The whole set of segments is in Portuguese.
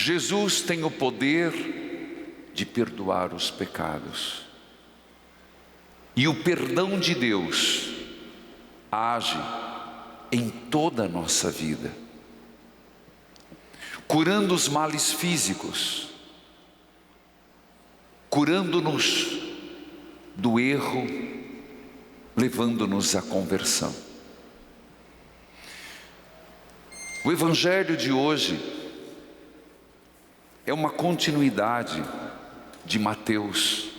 Jesus tem o poder de perdoar os pecados. E o perdão de Deus age em toda a nossa vida, curando os males físicos, curando-nos do erro, levando-nos à conversão. O Evangelho de hoje é uma continuidade de Mateus.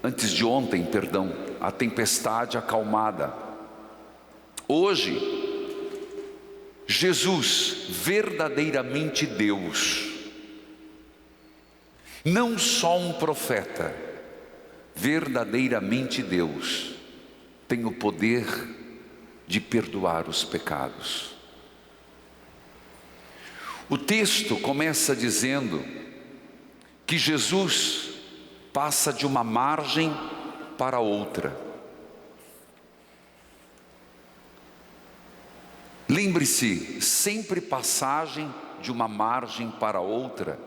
Antes de ontem, a tempestade acalmada. Hoje, Jesus, verdadeiramente Deus, não só um profeta, verdadeiramente Deus, tem o poder de perdoar os pecados. O texto começa dizendo que Jesus passa de uma margem para outra. Lembre-se, sempre passagem de uma margem para outra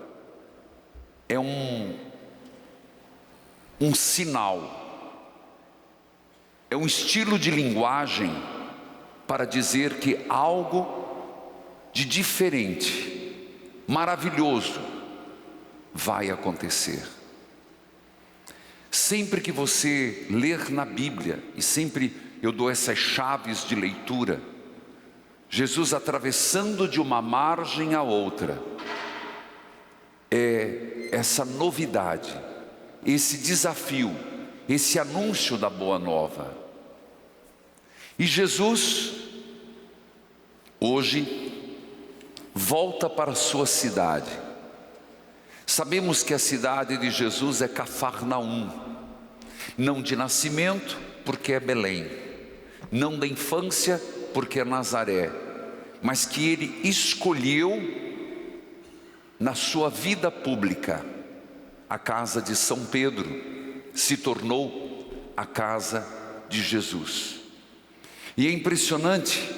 é um sinal, é um estilo de linguagem para dizer que algo de diferente, maravilhoso, vai acontecer. Sempre que você ler na Bíblia, e sempre eu dou essas chaves de leitura, Jesus atravessando de uma margem a outra, é essa novidade, esse desafio, esse anúncio da boa nova. E Jesus, hoje, volta para a sua cidade. Sabemos que a cidade de Jesus é Cafarnaum, não de nascimento, porque é Belém, não da infância, porque é Nazaré, mas que ele escolheu na sua vida pública. A casa de São Pedro se tornou a casa de Jesus. E é impressionante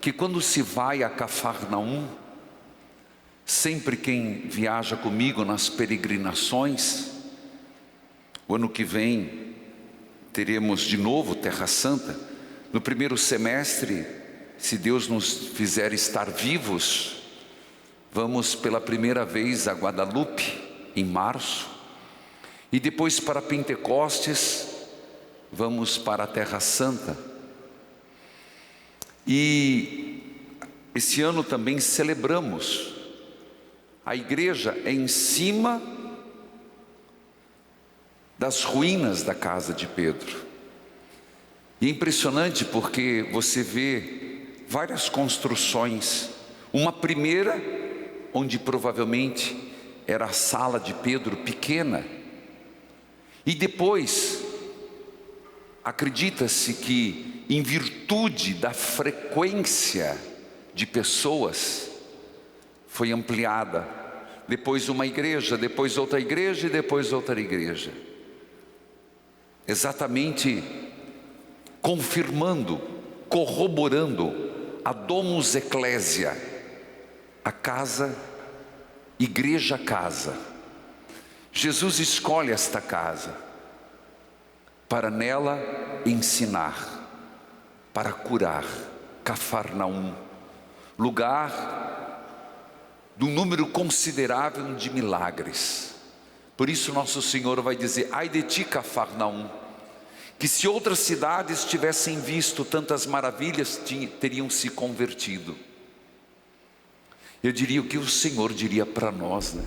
que quando se vai a Cafarnaum, sempre quem viaja comigo nas peregrinações, o ano que vem teremos de novo Terra Santa. No primeiro semestre, se Deus nos fizer estar vivos, vamos pela primeira vez a Guadalupe, em março, e depois para Pentecostes, vamos para a Terra Santa. E esse ano também celebramos. A igreja é em cima das ruínas da casa de Pedro. E é impressionante porque você vê várias construções. Uma primeira, onde provavelmente era a sala de Pedro pequena. E depois, acredita-se que em virtude da frequência de pessoas, foi ampliada, depois uma igreja, depois outra igreja e depois outra igreja, exatamente confirmando, corroborando a Domus Ecclesia, a casa, igreja casa. Jesus escolhe esta casa para nela ensinar, para curar. Cafarnaum, lugar de um número considerável de milagres. Por isso nosso Senhor vai dizer: ai de ti, Cafarnaum, que se outras cidades tivessem visto tantas maravilhas, teriam se convertido. Eu diria o que o Senhor diria para nós, né?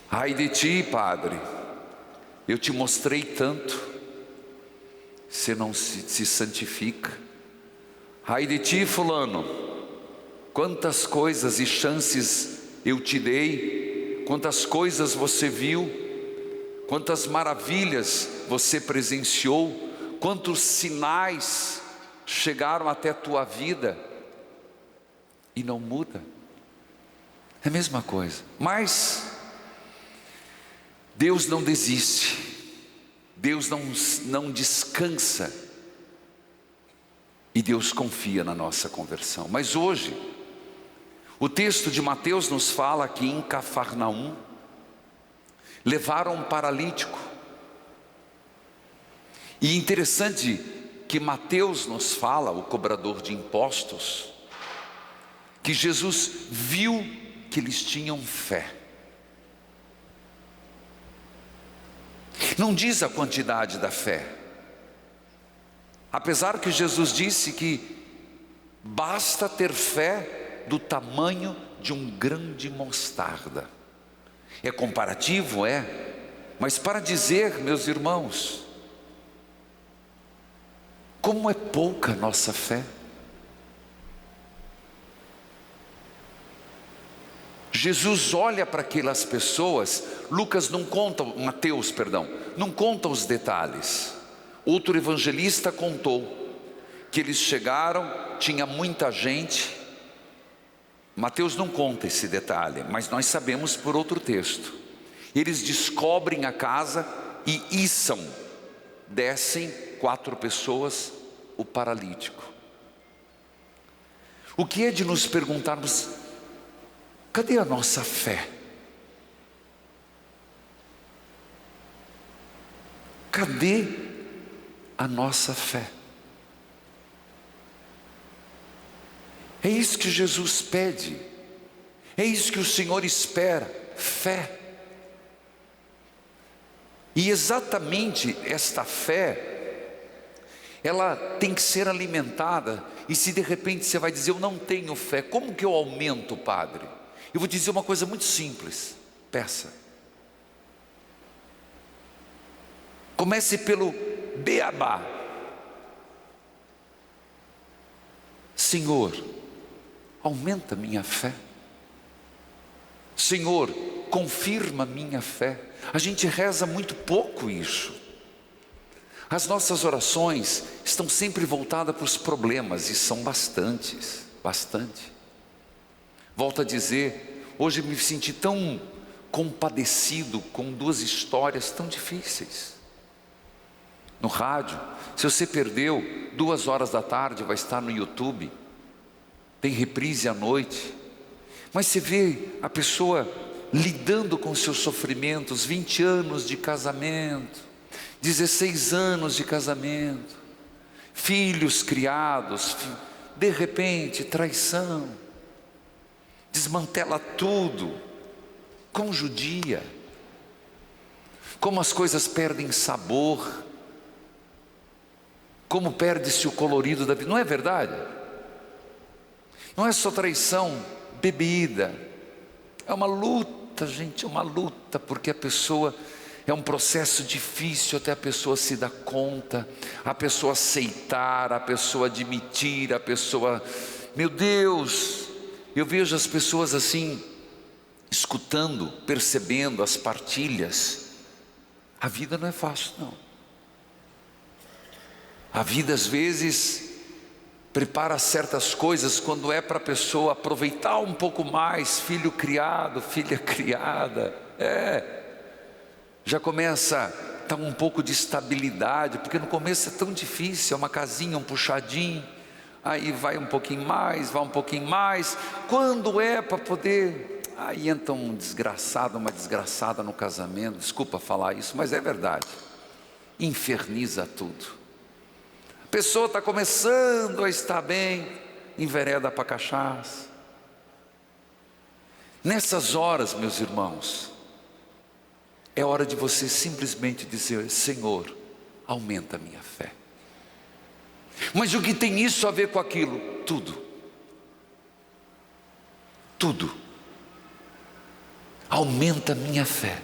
Ai de ti, Padre, eu te mostrei tanto, você não se santifica. Ai de ti, fulano, quantas coisas e chances eu te dei, quantas coisas você viu, quantas maravilhas você presenciou, quantos sinais chegaram até a tua vida e não muda. É a mesma coisa. Mas Deus não desiste, Deus não descansa, e E Deus confia na nossa conversão. Mas hoje, o texto de Mateus nos fala que em Cafarnaum levaram um paralítico. E interessante que Mateus nos fala, o cobrador de impostos, que Jesus viu que eles tinham fé. Não diz a quantidade da fé, apesar que Jesus disse que basta ter fé do tamanho de um grão de mostarda. É comparativo, mas para dizer, meus irmãos, como é pouca a nossa fé. Jesus olha para aquelas pessoas. Mateus não conta os detalhes. Outro evangelista contou que eles chegaram, tinha muita gente. Mateus não conta esse detalhe, mas nós sabemos por outro texto. Eles descobrem a casa e descem 4 pessoas, o paralítico. O que é de nos perguntarmos: cadê a nossa fé? Cadê a nossa fé? É isso que Jesus pede, é isso que o Senhor espera: fé. E exatamente esta fé, ela tem que ser alimentada. E se de repente você vai dizer: eu não tenho fé, como que eu aumento, padre? Eu vou dizer uma coisa muito simples: peça. Comece pelo beabá. Senhor, aumenta minha fé. Senhor, confirma minha fé. A gente reza muito pouco isso. As nossas orações estão sempre voltadas para os problemas, e são bastante. Volto a dizer, hoje me senti tão compadecido com 2 histórias tão difíceis. No rádio, se você perdeu, 2 horas da tarde vai estar no YouTube, tem reprise à noite. Mas você vê a pessoa lidando com seus sofrimentos, 20 anos de casamento, 16 anos de casamento, filhos criados, de repente traição, desmantela tudo, com judia, como as coisas perdem sabor, como perde-se o colorido da vida, não é verdade? Não é só traição, bebida, é uma luta, gente, é uma luta, porque a pessoa, é um processo difícil até a pessoa se dar conta, a pessoa aceitar, a pessoa admitir, a pessoa, meu Deus, eu vejo as pessoas assim, escutando, percebendo as partilhas. A vida não é fácil, não. A vida às vezes prepara certas coisas quando é para a pessoa aproveitar um pouco mais, filho criado, filha criada, já começa a dar um pouco de estabilidade, porque no começo é tão difícil, é uma casinha, um puxadinho, aí vai um pouquinho mais, vai um pouquinho mais, quando é para poder, aí entra um desgraçado, uma desgraçada no casamento, desculpa falar isso, mas é verdade, inferniza tudo. A pessoa está começando a estar bem, envereda para cachaça. Nessas horas, meus irmãos, é hora de você simplesmente dizer: Senhor, aumenta a minha fé. Mas o que tem isso a ver com aquilo? Tudo. Aumenta a minha fé.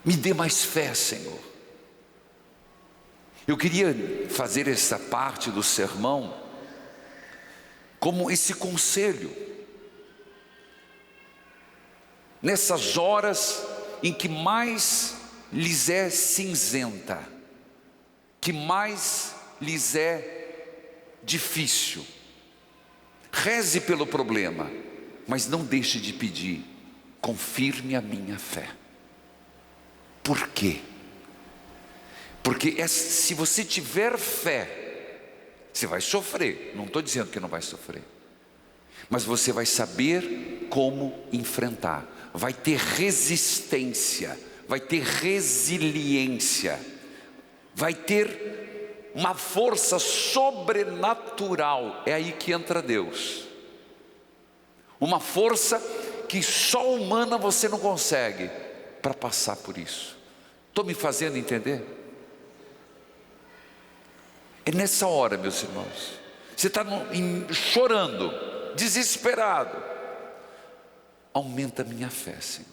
Me dê mais fé, Senhor. Eu queria fazer essa parte do sermão como esse conselho. Nessas horas em que mais lhes é cinzenta, que mais lhes é difícil, reze pelo problema, mas não deixe de pedir: confirme a minha fé. Por quê? Porque se você tiver fé, Você vai sofrer, não estou dizendo que não vai sofrer, mas você vai saber como enfrentar, vai ter resistência, vai ter resiliência, vai ter uma força sobrenatural. É aí que entra Deus, uma força que só humana você não consegue, para passar por isso. Estou me fazendo entender? É nessa hora, meus irmãos, você está chorando, desesperado, aumenta a minha fé, Senhor.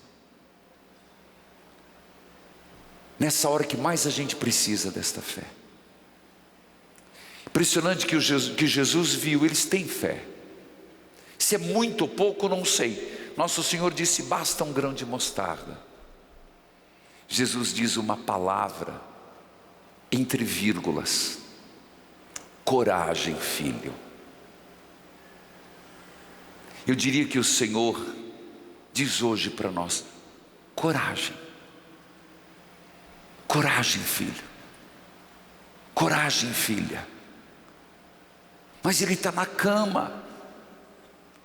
Nessa hora que mais a gente precisa desta fé. Impressionante que Jesus viu, eles têm fé. Se é muito ou pouco, não sei. Nosso Senhor disse, basta um grão de mostarda. Jesus diz uma palavra, entre vírgulas: coragem, filho. Eu diria que o Senhor diz hoje para nós: coragem. Coragem, filho. Coragem, filha. Mas ele está na cama,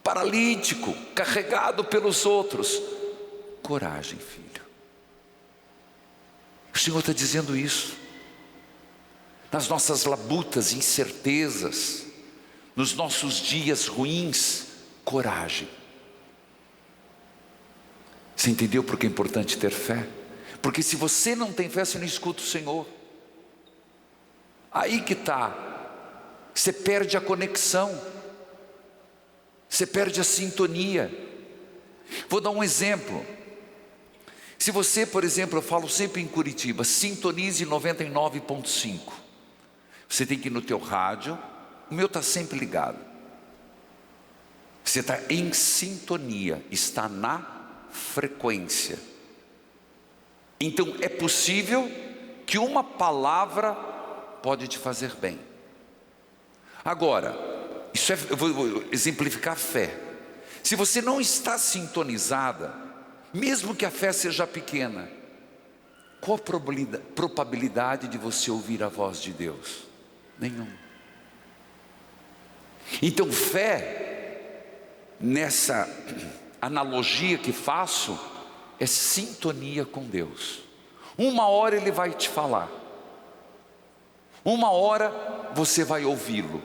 paralítico, carregado pelos outros. Coragem, filho. O Senhor está dizendo isso. Nas nossas labutas, incertezas, nos nossos dias ruins, coragem. Você entendeu por que é importante ter fé? Porque se você não tem fé, você não escuta o Senhor. Aí que está. Você perde a conexão, você perde a sintonia. Vou dar um exemplo. Se você, por exemplo, eu falo sempre em Curitiba, sintonize 99.5. Você tem que ir no teu rádio, o meu está sempre ligado. Você está em sintonia, está na frequência. Então é possível que uma palavra pode te fazer bem. Agora, eu vou exemplificar a fé. Se você não está sintonizada, mesmo que a fé seja pequena, qual a probabilidade de você ouvir a voz de Deus? Nenhuma. Então fé, nessa analogia que faço, é sintonia com Deus. Uma hora Ele vai te falar, uma hora você vai ouvi-lo.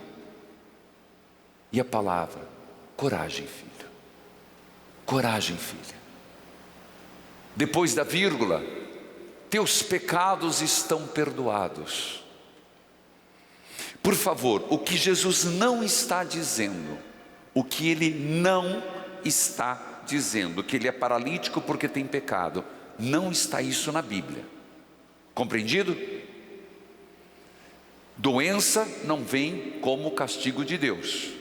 E a palavra, coragem, filho. Coragem, filha. Depois da vírgula, teus pecados estão perdoados. Por favor, o que Jesus não está dizendo, o que Ele não está dizendo, que Ele é paralítico porque tem pecado, não está isso na Bíblia. Compreendido? Doença não vem como castigo de Deus.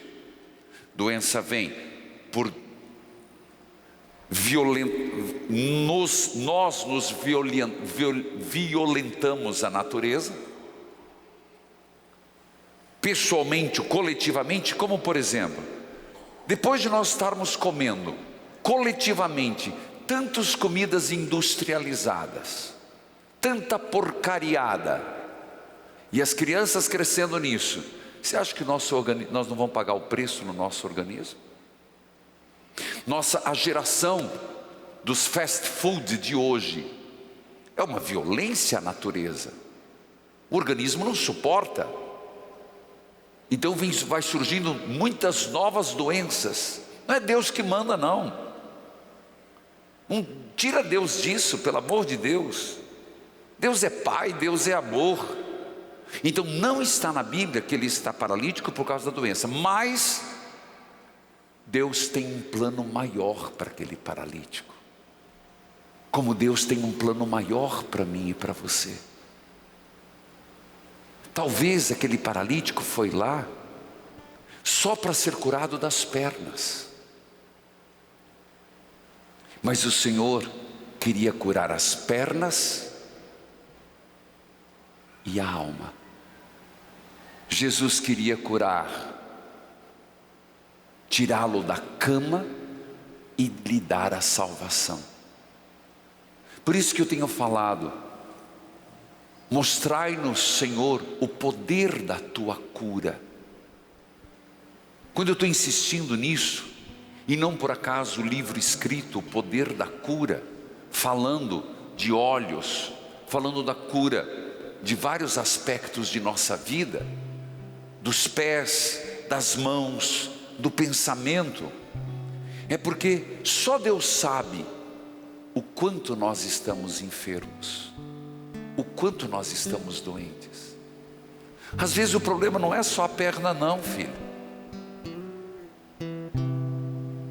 Doença vem por nós nos violentamos a natureza, pessoalmente ou coletivamente, como por exemplo, depois de nós estarmos comendo coletivamente tantas comidas industrializadas, tanta porcariada, e as crianças crescendo nisso, você acha que nós não vamos pagar o preço no nosso organismo? A geração dos fast food de hoje é uma violência à natureza. O organismo não suporta. Então vai surgindo muitas novas doenças. Não é Deus que manda, não. Não tira Deus disso, pelo amor de Deus. Deus é Pai, Deus é amor. Então não está na Bíblia que ele está paralítico por causa da doença, mas Deus tem um plano maior para aquele paralítico, como Deus tem um plano maior para mim e para você. Talvez aquele paralítico foi lá só para ser curado das pernas, mas o Senhor queria curar as pernas e a alma. Jesus queria curar, tirá-lo da cama e lhe dar a salvação. Por isso que eu tenho falado, mostrai-nos, Senhor, o poder da tua cura. Quando eu estou insistindo nisso, e não por acaso o livro escrito, O Poder da Cura, falando de olhos, falando da cura de vários aspectos de nossa vida, dos pés, das mãos, do pensamento, é porque só Deus sabe o quanto nós estamos enfermos, o quanto nós estamos doentes. Às vezes o problema não é só a perna não, filho.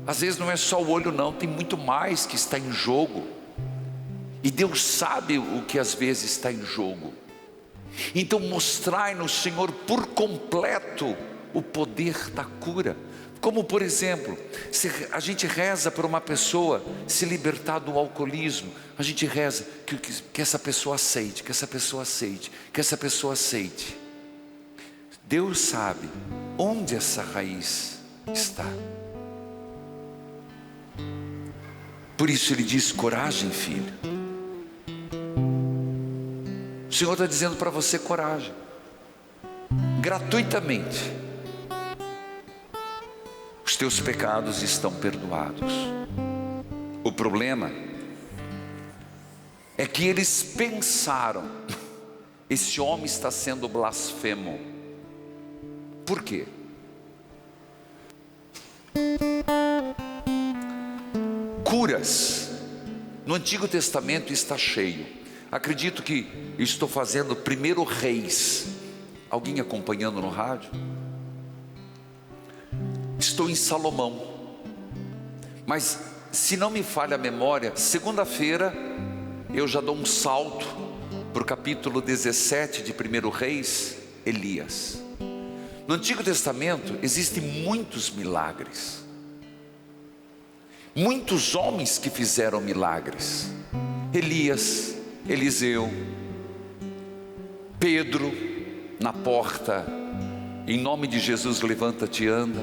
Às vezes não é só o olho não, tem muito mais que está em jogo. E Deus sabe o que às vezes está em jogo. Então mostrai-nos, Senhor, por completo o poder da cura. Como por exemplo, se a gente reza por uma pessoa se libertar do alcoolismo, a gente reza que essa pessoa aceite, que essa pessoa aceite, que essa pessoa aceite. Deus sabe onde essa raiz está. Por isso Ele diz: coragem, filho. O Senhor está dizendo para você: coragem, gratuitamente. Os teus pecados estão perdoados. O problema é que eles pensaram: esse homem está sendo blasfemo. Por quê? Curas no Antigo Testamento está cheio. Acredito que estou fazendo 1 Reis. Alguém acompanhando no rádio? Estou em Salomão. Mas se não me falha a memória, segunda-feira eu já dou um salto para o capítulo 17 de 1 Reis, Elias. No Antigo Testamento existem muitos milagres. Muitos homens que fizeram milagres: Elias, Eliseu, Pedro na porta, em nome de Jesus levanta-te e anda.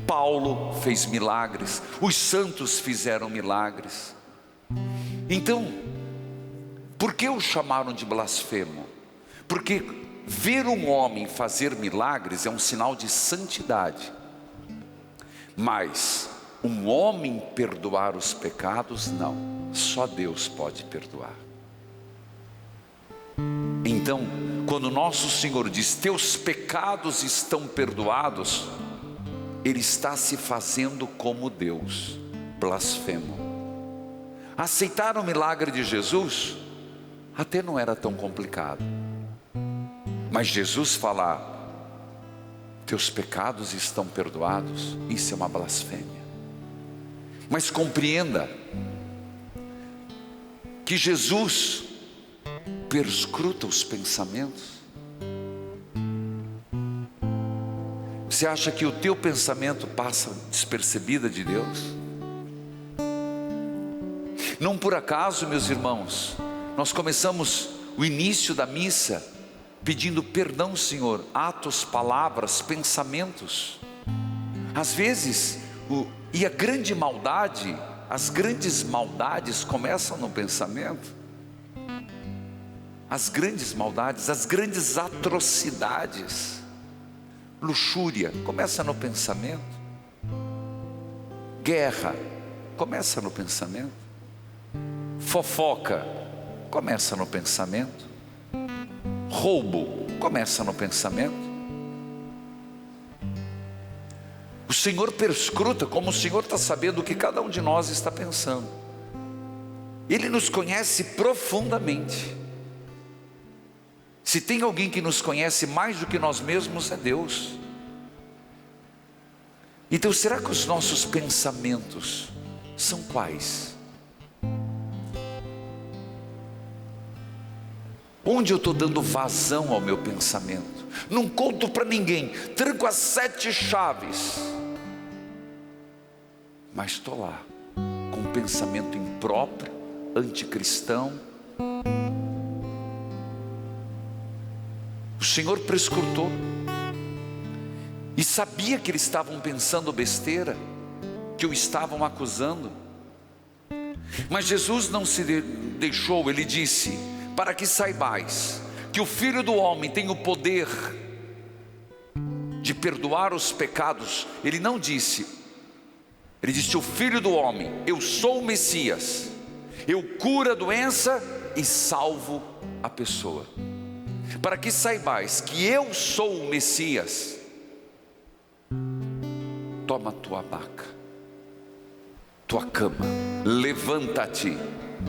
Paulo fez milagres, os santos fizeram milagres. Então, por que o chamaram de blasfemo? Porque ver um homem fazer milagres é um sinal de santidade, mas um homem perdoar os pecados, não. Só Deus pode perdoar. Então, quando nosso Senhor diz: teus pecados estão perdoados, Ele está se fazendo como Deus, blasfemo. Aceitar o milagre de Jesus até não era tão complicado, mas Jesus falar: teus pecados estão perdoados, isso é uma blasfêmia. Mas compreenda que Jesus perscruta os pensamentos. Você acha que o teu pensamento passa despercebida de Deus? Não por acaso, meus irmãos, nós começamos o início da missa pedindo perdão, Senhor, atos, palavras, pensamentos. Às vezes e a grande maldade, as grandes maldades começam no pensamento. As grandes maldades, as grandes atrocidades, luxúria, começa no pensamento. Guerra, começa no pensamento. Fofoca, começa no pensamento. Roubo, começa no pensamento. O Senhor perscruta, como o Senhor está sabendo o que cada um de nós está pensando. Ele nos conhece profundamente. Se tem alguém que nos conhece mais do que nós mesmos, é Deus. Então, será que os nossos pensamentos são quais? Onde eu estou dando vazão ao meu pensamento? Não conto para ninguém, tranco as 7 chaves, mas estou lá com um pensamento impróprio, anticristão. O Senhor prescrutou e sabia que eles estavam pensando besteira, que o estavam acusando. Mas Jesus não se deixou. Ele disse: para que saibais que o Filho do Homem tem o poder de perdoar os pecados, ele não disse, ele disse: o Filho do Homem, eu sou o Messias, eu curo a doença e salvo a pessoa. Para que saibais que eu sou o Messias, toma tua maca, tua cama, levanta-te,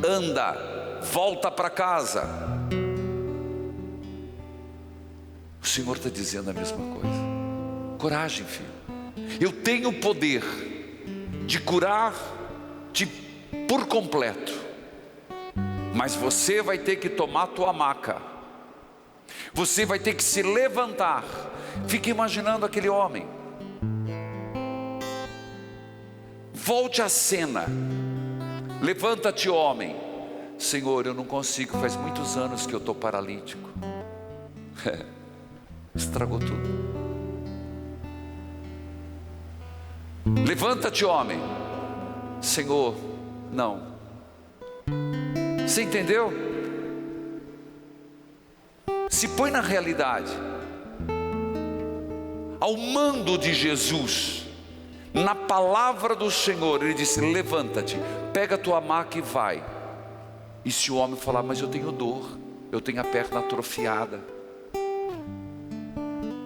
anda, volta para casa. O Senhor está dizendo a mesma coisa. Coragem, filho, eu tenho o poder de curar-te por completo, mas você vai ter que tomar a tua maca, você vai ter que se levantar. Fique imaginando aquele homem. Volte à cena. Levanta-te, homem. Senhor, eu não consigo, faz muitos anos que eu estou paralítico. Estragou tudo. Levanta-te, homem. Senhor, não. Você entendeu? Se põe na realidade. Ao mando de Jesus, na palavra do Senhor, ele disse: levanta-te, pega a tua maca e vai. E se o homem falar: mas eu tenho dor, eu tenho a perna atrofiada,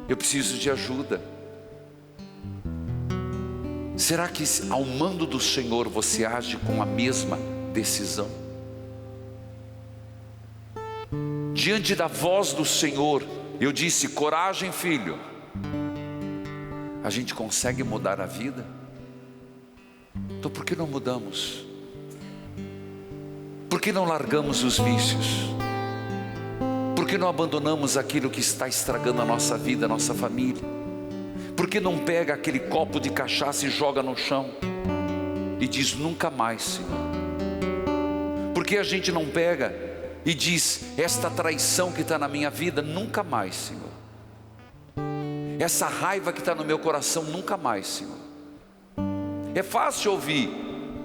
eu preciso de ajuda. Será que ao mando do Senhor você age com a mesma decisão? Diante da voz do Senhor, eu disse: coragem, filho. A gente consegue mudar a vida? Então por que não mudamos? Por que não largamos os vícios? Por que não abandonamos aquilo que está estragando a nossa vida, a nossa família? Por que não pega aquele copo de cachaça e joga no chão e diz: nunca mais, Senhor? Por que a gente não pega e diz: esta traição que está na minha vida, nunca mais, Senhor? Essa raiva que está no meu coração, nunca mais, Senhor. É fácil ouvir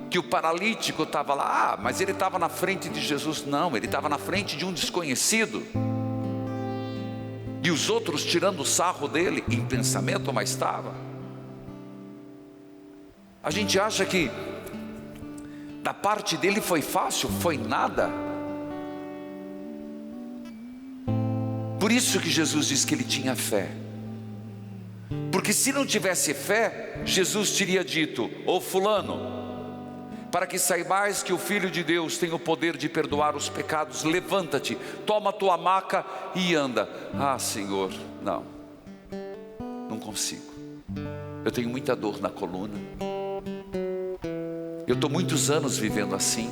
que o paralítico estava lá, mas ele estava na frente de Jesus. Não, ele estava na frente de um desconhecido, e os outros tirando o sarro dele, em pensamento, mas estava. A gente acha que da parte dele foi fácil, foi nada. Por isso que Jesus disse que ele tinha fé. Porque se não tivesse fé, Jesus teria dito: ô fulano, para que saibais que o Filho de Deus tem o poder de perdoar os pecados, levanta-te, toma a tua maca e anda. Ah, Senhor, não consigo. Eu tenho muita dor na coluna. Eu estou muitos anos vivendo assim.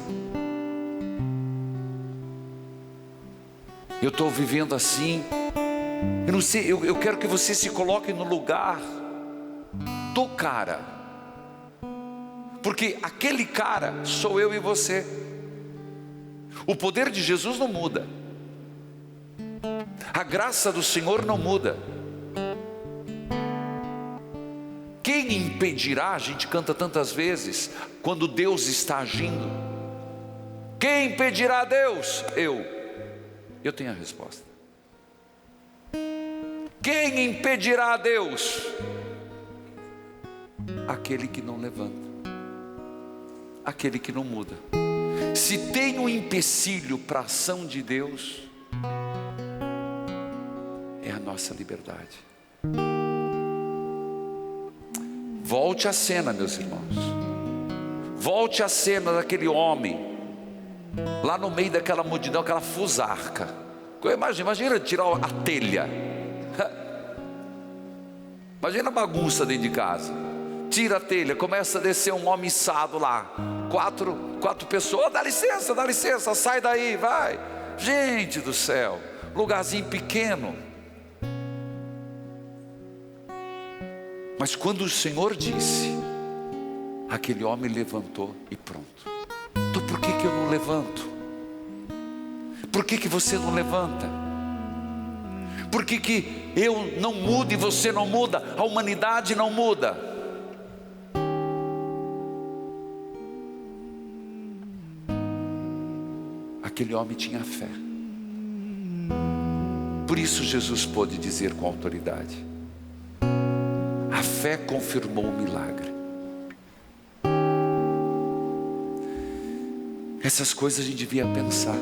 Eu estou vivendo assim. Eu não sei, eu quero que você se coloque no lugar do cara, porque aquele cara sou eu e você. O poder de Jesus não muda, a graça do Senhor não muda. Quem impedirá? A gente canta tantas vezes, quando Deus está agindo. Quem impedirá Deus? Eu tenho a resposta. Quem impedirá a Deus? Aquele que não levanta, aquele que não muda. Se tem um empecilho para a ação de Deus, é a nossa liberdade. Volte à cena, meus irmãos. Volte à cena daquele homem, lá no meio daquela multidão, aquela fusarca. Imagina tirar a telha. Imagina a bagunça dentro de casa. Tira a telha, começa a descer um homem içado lá. Quatro pessoas: dá licença, sai daí, vai. Gente do céu, lugarzinho pequeno. Mas quando o Senhor disse, aquele homem levantou e pronto. Então por que eu não levanto? Por que você não levanta? Por que eu não mudo e você não muda? A humanidade não muda. Aquele homem tinha fé. Por isso Jesus pôde dizer com autoridade: fé confirmou o milagre. Essas coisas a gente devia pensar.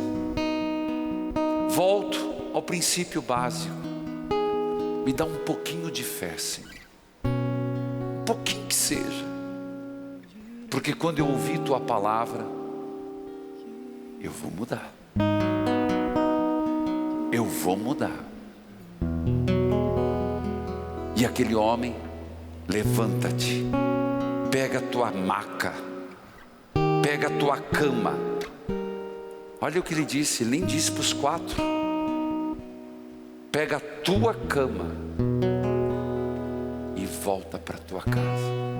Volto ao princípio básico. Me dá um pouquinho de fé, Senhor. Um pouquinho que seja. Porque quando eu ouvir tua palavra, eu vou mudar. Eu vou mudar. E aquele homem, levanta-te, pega a tua maca, pega a tua cama. Olha o que ele disse, ele nem disse para os 4. Pega a tua cama e volta para a tua casa.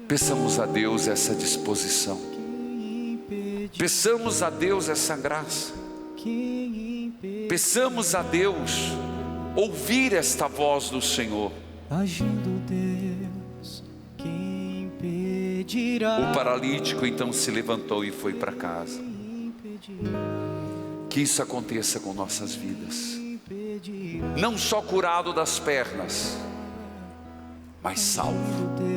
Peçamos a Deus essa disposição. Peçamos a Deus essa graça. Peçamos a Deus ouvir esta voz do Senhor. Agindo Deus, quem impedirá? O paralítico então se levantou e foi para casa. Que isso aconteça com nossas vidas. Não só curado das pernas, mas salvo.